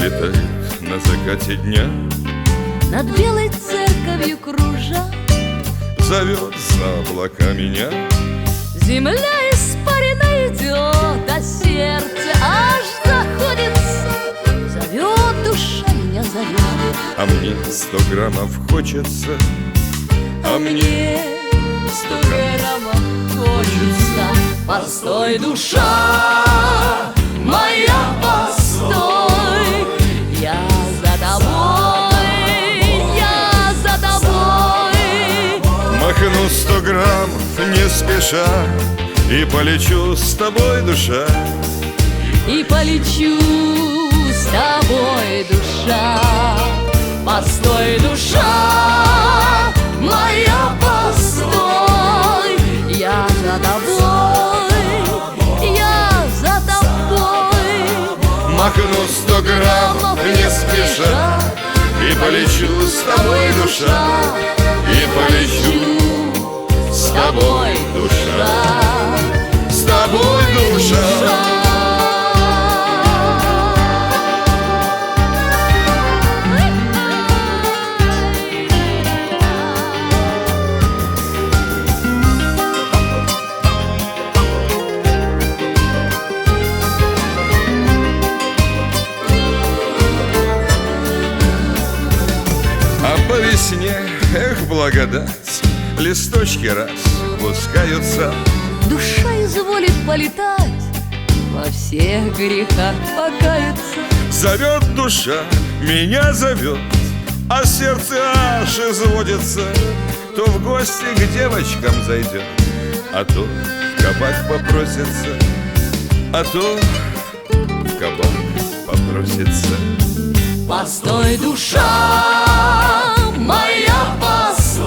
Летает на закате дня, над белой церковью кружа, зовет за облака меня. Земля испарина идет, а сердце аж заходится. Зовет душа, меня зовет. А мне 100 граммов хочется, А мне 100 граммов хочется. Постой, душа моя, постой. Я за тобой, я за тобой. махну 100 граммов не спеша и полечу с тобой, душа. И полечу с тобой, душа. Постой, душа моя, постой. Я за тобой, я за тобой. Махну 100 граммов не спеша и полечу с тобой, душа. И полечу с тобой, душа. С тобой, душа. По весне, эх, благодать, листочки распускаются. Душа изволит полетать, во всех грехах покаяться. Зовет душа, меня зовет, а сердце аж изводится. То в гости к девочкам зайдет, а то в кабак попросится, а то в кабак попросится. Постой, душа моя, постой.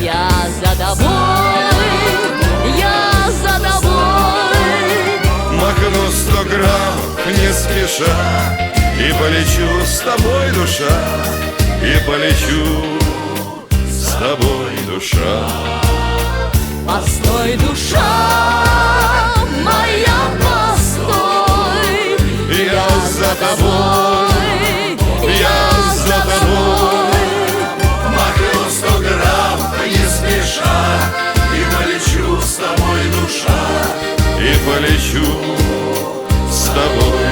Я за тобой, я за тобой. Махну 100 граммов не спеша и полечу с тобой, душа. И полечу с тобой, душа. Постой, душа моя, постой. Я за тобой, я за тобой. Махну 100 грамм не спеша и полечу с тобой, душа. И полечу с тобой,